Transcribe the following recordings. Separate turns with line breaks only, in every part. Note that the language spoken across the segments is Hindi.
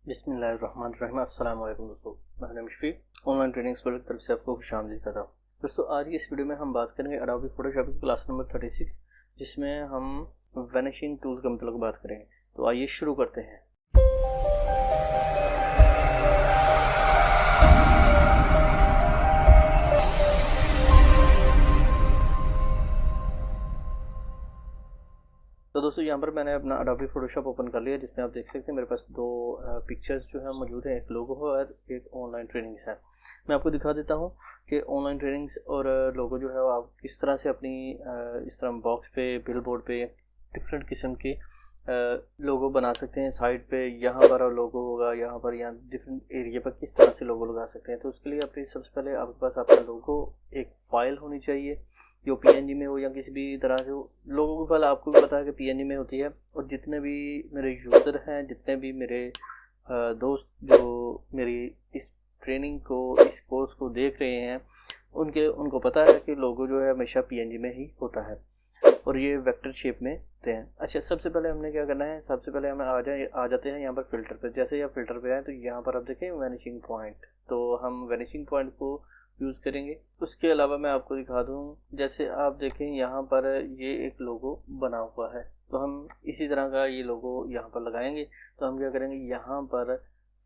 बिस्मिल्लाहिर्रहमानिर्रहीम। अस्सलाम वालेकुम दोस्तों, मैं हूं मुशफीक। ऑनलाइन ट्रेनिंग्स वर्ल्ड की तरफ से आपको खुशामदीद करता हूं। दोस्तों, आज की इस वीडियो में हम बात करेंगे अडोबी फोटोशॉप की क्लास नंबर 36, जिसमें हम वैनिशिंग टूल के मतलब बात करेंगे। तो आइए शुरू करते हैं। तो दोस्तों, यहाँ पर मैंने अपना अडोबी फोटोशॉप ओपन कर लिया, जिसमें आप देख सकते हैं मेरे पास दो पिक्चर्स जो है मौजूद है। एक लोगो है और एक ऑनलाइन ट्रेनिंग्स है। मैं आपको दिखा देता हूँ कि ऑनलाइन ट्रेनिंग्स और लोगो जो है वो आप किस तरह से अपनी इस तरह बॉक्स पे, बिल बोर्ड पे डिफरेंट किस्म के लोगो बना सकते हैं। साइड पे यहाँ पर लोगो होगा, यहाँ पर यहाँ डिफरेंट एरिया पर किस तरह से लोगो लगा सकते हैं। तो उसके लिए अपनी सबसे पहले आपके पास आपका लोगो एक फ़ाइल होनी चाहिए, जो पीएनजी में हो या किसी भी तरह से हो। लोगों की फाइल आपको भी पता है कि पीएनजी में होती है। और जितने भी मेरे यूज़र हैं, जितने भी मेरे दोस्त जो मेरी इस ट्रेनिंग को, इस कोर्स को देख रहे हैं, उनको पता है कि लोगो जो है हमेशा पीएनजी में ही होता है और ये वेक्टर शेप में होते हैं। अच्छा, सबसे पहले हमने क्या करना है, सबसे पहले हमें आ जाते हैं यहाँ पर फ़िल्टर पर। जैसे ही आप फ़िल्टर पे आए तो यहाँ पर आप देखें वैनिशिंग पॉइंट, तो हम वैनिशिंग पॉइंट को यूज़ करेंगे। उसके अलावा मैं आपको दिखा दूँ, जैसे आप देखें यहाँ पर ये एक लोगो बना हुआ है, तो हम इसी तरह का ये लोगो यहाँ पर लगाएंगे। तो हम क्या करेंगे, यहाँ पर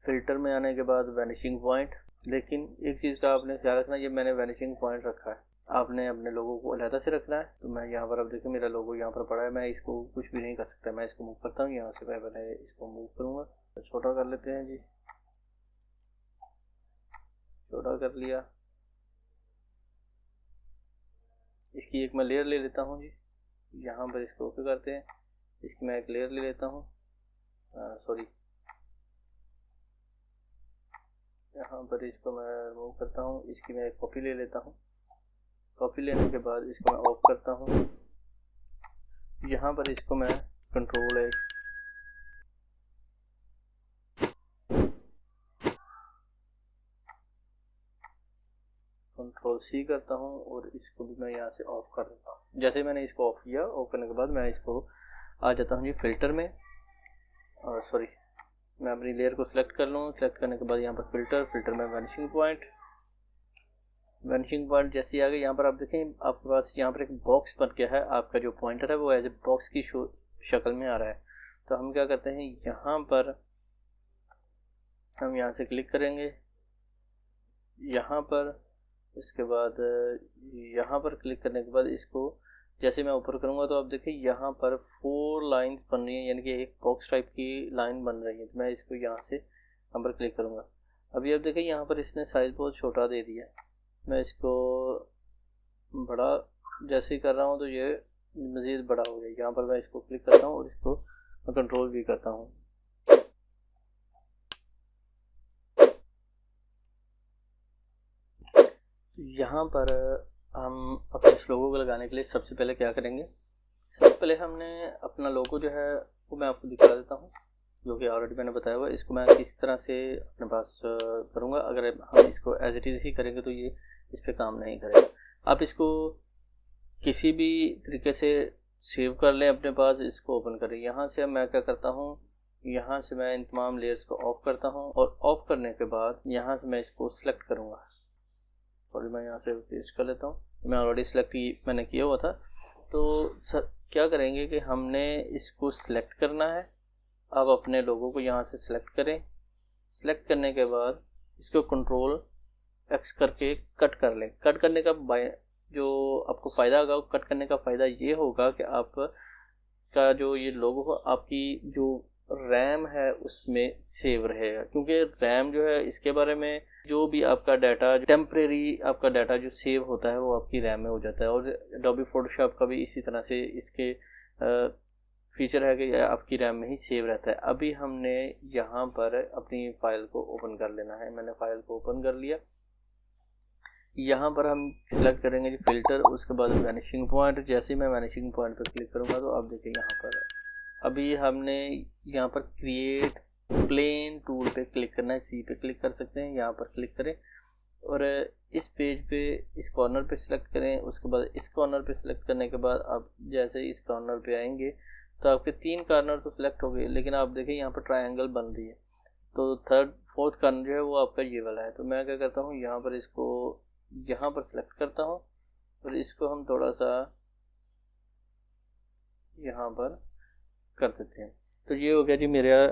फ़िल्टर में आने के बाद वैनिशिंग पॉइंट। लेकिन एक चीज़ का आपने ख्याल रखना, ये मैंने वैनिशिंग पॉइंट रखा है, आपने अपने लोगो को अलहदा से रखना है। तो मैं यहाँ पर, अब देखिए मेरा लोगो यहाँ पर पड़ा है, मैं इसको कुछ भी नहीं कर सकता। मैं इसको मूव करता हूँ, यहाँ से मैं पहले इसको मूव करूँगा। तो छोटा कर लेते हैं जी, छोटा कर लिया। इसकी एक मैं लेयर ले लेता हूँ जी, यहाँ पर इसको ओके करते हैं। इसकी मैं एक लेयर ले लेता हूँ, सॉरी, यहाँ पर इसको मैं रिमूव करता हूँ। इसकी मैं एक कॉपी ले लेता हूँ। कॉपी लेने के बाद इसको मैं ऑफ करता हूँ। यहाँ पर इसको मैं कंट्रोल एक्स, कंट्रोल सी करता हूँ और इसको भी मैं यहाँ से ऑफ कर देता हूँ। जैसे मैंने इसको ऑफ किया, ऑफ करने के बाद मैं इसको आ जाता हूँ जी फिल्टर में, और सॉरी, मैं अपनी लेयर को सिलेक्ट कर लूँ। सिलेक्ट करने के बाद यहाँ पर फिल्टर में वैनिशिंग पॉइंट। वैनिशिंग पॉइंट जैसे ही आ गए, यहाँ पर आप देखें आपके पास यहाँ पर एक बॉक्स बन गया है। आपका जो पॉइंटर है वो एज ए बॉक्स की शक्ल में आ रहा है। तो हम क्या करते हैं, यहाँ पर हम यहाँ से क्लिक करेंगे, यहाँ पर, इसके बाद यहाँ पर क्लिक करने के बाद इसको जैसे मैं ऊपर करूँगा तो आप देखिए यहाँ पर 4 लाइंस बन रही हैं, यानी कि एक बॉक्स टाइप की लाइन बन रही है। तो मैं इसको यहाँ से यहाँ पर क्लिक करूँगा। अभी आप देखिए यहाँ पर इसने साइज़ बहुत छोटा दे दिया है। मैं इसको बड़ा जैसे ही कर रहा हूँ तो ये मज़ीद बड़ा हो गया। यहाँ पर मैं इसको क्लिक करता हूँ और इसको मैं कंट्रोल भी करता हूँ। यहाँ पर हम अपने इस लोगो को लगाने के लिए सबसे पहले क्या करेंगे, सबसे पहले हमने अपना लोगो जो है वो मैं आपको दिखा देता हूँ, जो कि ऑलरेडी मैंने बताया हुआ है। इसको मैं किस तरह से अपने पास करूँगा। अगर हम इसको एज इट इज़ ही करेंगे तो ये इस पर काम नहीं करेगा। आप इसको किसी भी तरीके से सेव कर लें अपने पास, इसको ओपन करें। यहाँ से मैं क्या करता हूँ, यहाँ से मैं इन तमाम लेयर्स को ऑफ करता हूँ और ऑफ करने के बाद यहाँ से मैं इसको सिलेक्ट करूँगा। सॉरी, मैं यहाँ से पेस्ट कर लेता हूँ, मैं ऑलरेडी सिलेक्ट मैंने किया हुआ था। तो क्या करेंगे कि हमने इसको सिलेक्ट करना है। अब अपने लोगों को यहाँ से सिलेक्ट करें। सिलेक्ट करने के बाद इसको कंट्रोल एक्स करके कट कर लें। कट करने का जो आपको फ़ायदा होगा, कट करने का फ़ायदा ये होगा कि आपका जो ये लोगो हो, आपकी जो रैम है उसमें सेव रहेगा। क्योंकि रैम जो है, इसके बारे में जो भी आपका डाटा, टेम्परेरी आपका डाटा जो सेव होता है वो आपकी रैम में हो जाता है। और एडोबी फोटोशॉप का भी इसी तरह से इसके फीचर है कि आपकी रैम में ही सेव रहता है। अभी हमने यहाँ पर अपनी फ़ाइल को ओपन कर लेना है। मैंने फ़ाइल को ओपन कर लिया। यहाँ पर हम सिलेक्ट करेंगे जी फ़िल्टर, उसके बाद वैनिशिंग पॉइंट। जैसे ही मैं वैनिशिंग पॉइंट पर क्लिक करूँगा तो आप देखिए यहाँ पर अभी हमने यहाँ पर क्रिएट प्लेन टूल पे क्लिक करना है। सी पे क्लिक कर सकते हैं, यहाँ पर क्लिक करें और इस पेज पे इस कॉर्नर पे सिलेक्ट करें। उसके बाद इस कॉर्नर पे सिलेक्ट करने के बाद आप जैसे इस कॉर्नर पे आएंगे तो आपके 3 कॉर्नर तो सिलेक्ट हो गए, लेकिन आप देखें यहाँ पर ट्रायंगल बन रही है। तो फोर्थ कॉर्नर जो है वो आपका ये वाला है। तो मैं क्या करता हूँ, यहाँ पर इसको यहाँ पर सेलेक्ट करता हूँ और इसको हम थोड़ा सा यहाँ पर कर देते हैं। तो ये हो गया जी मेरा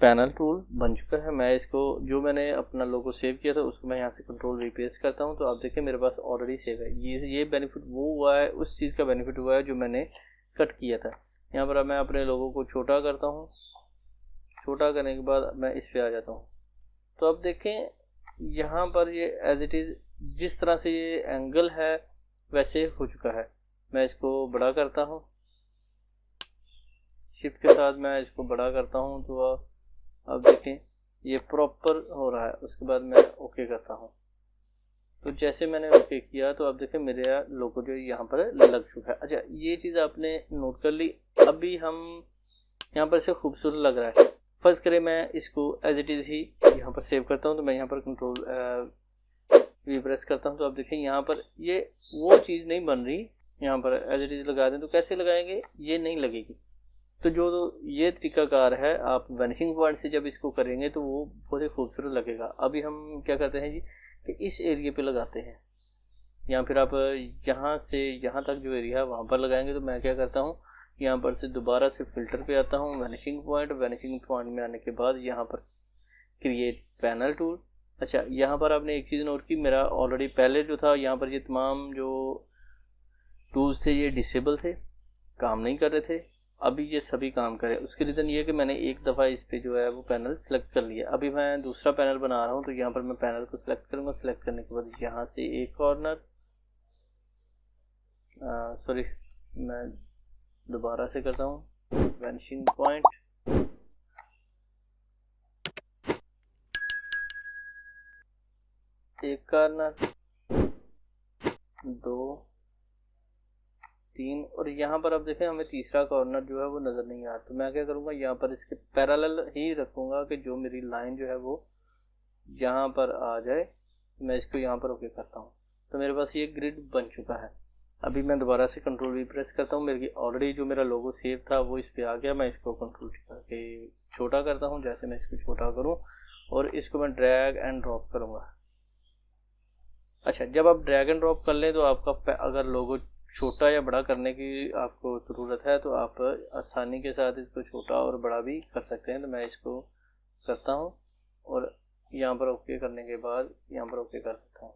पैनल टूल बन चुका है। मैं इसको, जो मैंने अपना लोगो सेव किया था उसको मैं यहाँ से कंट्रोल पेस्ट करता हूँ। तो आप देखिए मेरे पास ऑलरेडी सेव है। ये बेनिफिट वो हुआ है, उस चीज़ का बेनिफिट हुआ है जो मैंने कट किया था। यहाँ पर अब मैं अपने लोगो को छोटा करता हूँ। छोटा करने के बाद मैं इस पे आ जाता हूँ। तो अब देखें यहाँ पर ये एज इट इज़ जिस तरह से ये एंगल है वैसे हो चुका है। मैं इसको बड़ा करता हूँ, शिफ्ट के साथ मैं इसको बड़ा करता हूँ। तो अब देखें ये प्रॉपर हो रहा है। उसके बाद मैं ओके करता हूँ। तो जैसे मैंने ओके किया तो अब देखें मेरा लोगो जो यहाँ पर लग चुका है। अच्छा, ये चीज़ आपने नोट कर ली। अभी हम यहाँ पर से खूबसूरत लग रहा है। फर्ज करें मैं इसको एज इट इज़ ही यहाँ पर सेव करता हूँ। तो मैं यहाँ पर कंट्रोल वी प्रेस करता हूँ। तो आप देखें यहाँ पर ये वो चीज़ नहीं बन रही। यहाँ पर एज इट इज़ लगा दें तो कैसे लगाएंगे, ये नहीं लगेगी। तो जो ये तरीकाकार है, आप वैनिशिंग पॉइंट से जब इसको करेंगे तो वो बहुत ही खूबसूरत लगेगा। अभी हम क्या करते हैं जी कि इस एरिया पे लगाते हैं, या फिर आप यहाँ से यहाँ तक जो एरिया है वहाँ पर लगाएंगे। तो मैं क्या करता हूँ, यहाँ पर से दोबारा से फिल्टर पे आता हूँ, वैनिशिंग पॉइंट में आने के बाद यहाँ पर क्रिएट पैनल टूल। अच्छा, यहाँ पर आपने एक चीज़ नोट की, मेरा ऑलरेडी पहले जो था यहाँ पर ये तमाम जो टूल्स थे ये डिसेबल थे, काम नहीं कर रहे थे। अभी ये सभी काम करे। उसकी रीज़न ये है कि मैंने एक दफ़ा इस पे जो है वो पैनल सेलेक्ट कर लिया। अभी मैं दूसरा पैनल बना रहा हूँ। तो यहाँ पर मैं पैनल को सिलेक्ट करूँगा। सिलेक्ट करने के बाद यहाँ से एक कॉर्नर, सॉरी मैं दोबारा से करता हूँ, वैनिशिंग पॉइंट, एक कॉर्नर, 2, 3, और यहाँ पर अब देखें हमें तीसरा कॉर्नर जो है वो नज़र नहीं आ रहा। तो मैं क्या करूँगा, यहाँ पर इसके पैरेलल ही रखूँगा कि जो मेरी लाइन जो है वो यहाँ पर आ जाए। मैं इसको यहाँ पर ओके करता हूँ। तो मेरे पास ये ग्रिड बन चुका है। अभी मैं दोबारा से कंट्रोल वी प्रेस करता हूँ। मेरी ऑलरेडी जो मेरा लोगो सेव था वो इस पर आ गया। मैं इसको कंट्रोल करके छोटा करता हूँ। जैसे मैं इसको छोटा करूँ और इसको मैं ड्रैग एंड ड्रॉप करूँगा। अच्छा, जब आप ड्रैग एंड ड्रॉप कर लें तो आपका अगर लोगो छोटा या बड़ा करने की आपको ज़रूरत है तो आप आसानी के साथ इसको छोटा और बड़ा भी कर सकते हैं। तो मैं इसको करता हूँ और यहाँ पर ओके करने के बाद यहाँ पर ओके कर देता हूँ।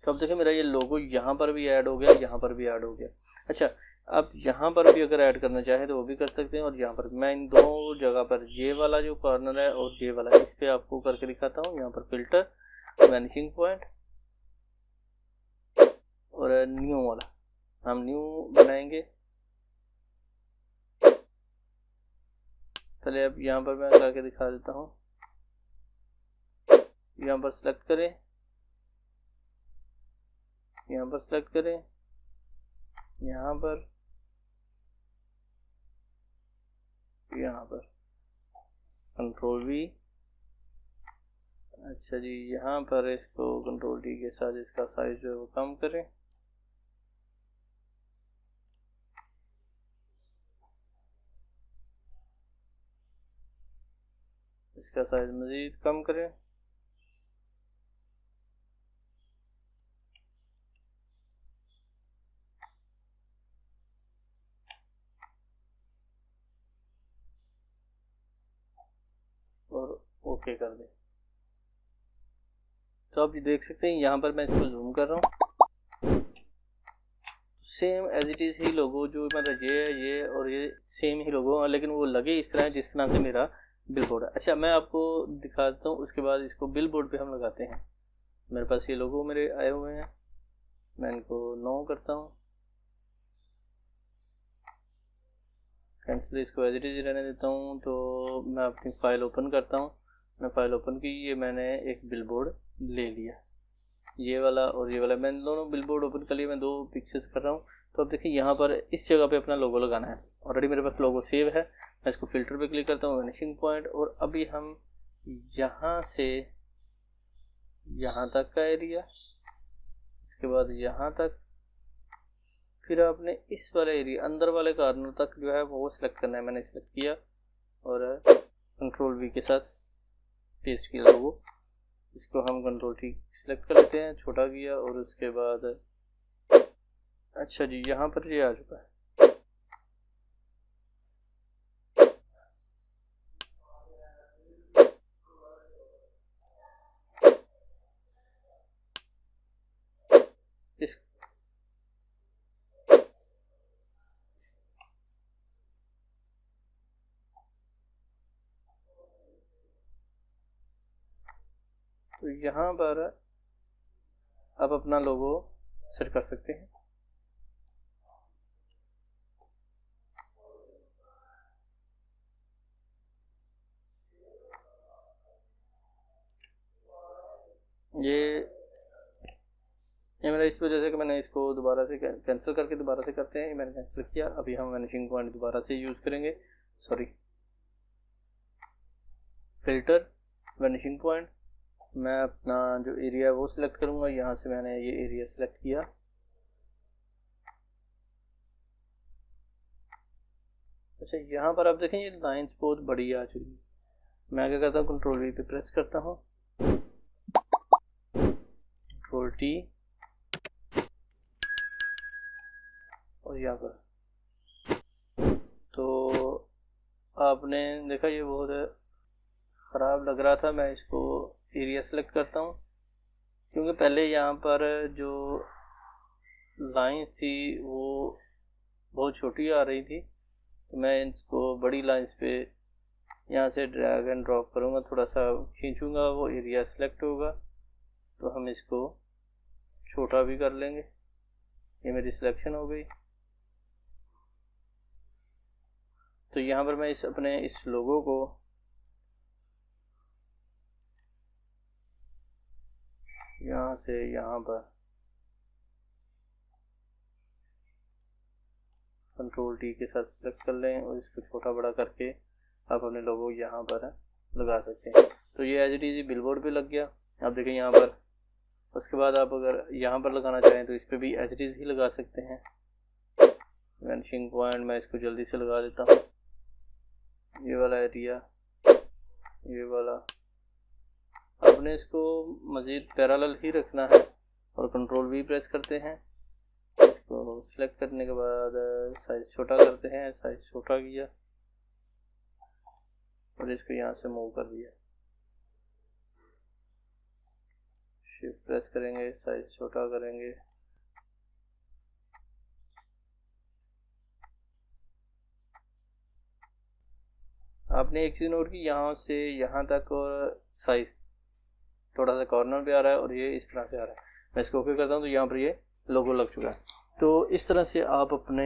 तो अब देखिए मेरा ये लोगो यहाँ पर भी ऐड हो गया, यहाँ पर भी ऐड हो गया। अच्छा, आप यहाँ पर भी अगर ऐड करना चाहें तो वो भी कर सकते हैं। और यहाँ पर मैं इन दो जगह पर ये वाला जो कॉर्नर है और ये वाला, इस पर आपको करके दिखाता हूँ। यहाँ पर फिल्टर, वैनिशिंग पॉइंट और न्यू वाला, हम न्यू बनाएंगे। पहले अब यहाँ पर मैं करके दिखा देता हूँ। यहाँ पर सेलेक्ट करें, यहाँ पर सेलेक्ट करें, यहाँ पर कंट्रोल वी। अच्छा जी, यहाँ पर इसको कंट्रोल डी के साथ इसका साइज जो है वो कम करें। इसका साइज मज़ीद कम करें। और ओके कर दें। तो आप ये देख सकते हैं यहाँ पर मैं इसको जूम कर रहा हूँ। सेम एज इट इज़ ही लोगो जो मतलब ये और ये सेम ही लोगो, लेकिन वो लगे इस तरह जिस तरह से मेरा बिल बोर्ड है। अच्छा, मैं आपको दिखा देता हूँ। उसके बाद इसको बिल बोर्ड पर हम लगाते हैं। मेरे पास ये लोगो मेरे आए हुए हैं। मैं इनको नो करता हूँ, कैंसिल, इसको एज इट इज़ रहने देता हूँ। तो मैं अपनी फ़ाइल ओपन करता हूँ। मैं फ़ाइल ओपन की, ये मैंने एक बिल बोर्ड ले लिया, ये वाला और ये वाला। मैंने दोनों बिल बोर्ड ओपन कर लिए। मैं 2 पिक्चर्स कर रहा हूँ। तो अब देखिए यहाँ पर इस जगह पे अपना लोगो लगाना है। ऑलरेडी मेरे पास लोगो सेव है। मैं इसको फिल्टर पे क्लिक करता हूँ, वैनिशिंग पॉइंट, और अभी हम यहाँ से यहाँ तक का एरिया, इसके बाद यहाँ तक, फिर आपने इस वाले एरिया अंदर वाले कॉर्नर तक जो है वो सिलेक्ट करना है। मैंने सिलेक्ट किया और कंट्रोल वी के साथ पेस्ट किया लोगो, इसको हम कंट्रोल टी सिलेक्ट कर लेते हैं, छोटा किया और उसके बाद अच्छा जी यहाँ पर ये आ चुका है। इस तो यहाँ पर आप अपना लोगो सेट कर सकते हैं। ये मेरा इस वजह से कि मैंने इसको दोबारा से कैंसिल करके दोबारा से करते हैं, मैंने कैंसिल किया। अभी हम वैनिशिंग पॉइंट दोबारा से यूज़ करेंगे, सॉरी फिल्टर वैनिशिंग पॉइंट। मैं अपना जो एरिया है वो सिलेक्ट करूँगा, यहाँ से मैंने ये एरिया सिलेक्ट किया। अच्छा यहाँ पर आप देखें ये लाइंस बहुत बड़ी आ चुकी है। मैं क्या करता हूँ, कंट्रोल वी पे प्रेस करता हूँ, कंट्रोल टी, और यहाँ पर तो आपने देखा ये बहुत ख़राब लग रहा था। मैं इसको एरिया सेलेक्ट करता हूँ, क्योंकि पहले यहाँ पर जो लाइंस थी वो बहुत छोटी आ रही थी, तो मैं इसको बड़ी लाइंस पे यहाँ से ड्रैग एंड ड्रॉप करूँगा, थोड़ा सा खींचूँगा, वो एरिया सेलेक्ट होगा। तो हम इसको छोटा भी कर लेंगे, ये मेरी सिलेक्शन हो गई। तो यहाँ पर मैं अपने इस लोगो को यहाँ से यहाँ पर कंट्रोल टी के साथ सेलेक्ट कर लें और इसको छोटा बड़ा करके आप अपने लोगो यहाँ पर लगा सकते हैं। तो ये एज इट इज़ बिलबोर्ड पे लग गया, आप देखें यहाँ पर। उसके बाद आप अगर यहाँ पर लगाना चाहें तो इस पर भी एज इट इज़ ही लगा सकते हैं। वैनिशिंग पॉइंट मैं इसको जल्दी से लगा देता हूँ, ये वाला एरिया, ये वाला। आपने इसको मज़ीद पैरेलल ही रखना है और कंट्रोल वी प्रेस करते हैं। इसको सिलेक्ट करने के बाद साइज़ छोटा करते हैं, साइज़ छोटा किया और इसको यहाँ से मूव कर दिया। शिफ्ट प्रेस करेंगे, साइज़ छोटा करेंगे। आपने एक चीज़ नोट की, यहाँ से यहाँ तक और साइज़ थोड़ा सा कॉर्नर पे आ रहा है और ये इस तरह से आ रहा है। मैं इसको ओके करता हूँ तो यहाँ पर ये लोगो लग चुका है। तो इस तरह से आप अपने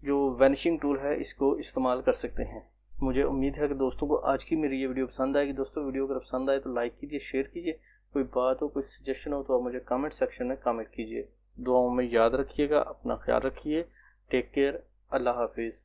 जो वैनिशिंग टूल है इसको इस्तेमाल कर सकते हैं। मुझे उम्मीद है कि दोस्तों को आज की मेरी ये वीडियो पसंद आएगी। दोस्तों वीडियो अगर पसंद आए तो लाइक कीजिए, शेयर कीजिए। कोई बात हो, कोई सजेशन हो तो आप मुझे कमेंट सेक्शन में कमेंट कीजिए। दुआओं में याद रखिएगा, अपना ख्याल रखिए। टेक केयर, अल्लाह हाफिज़।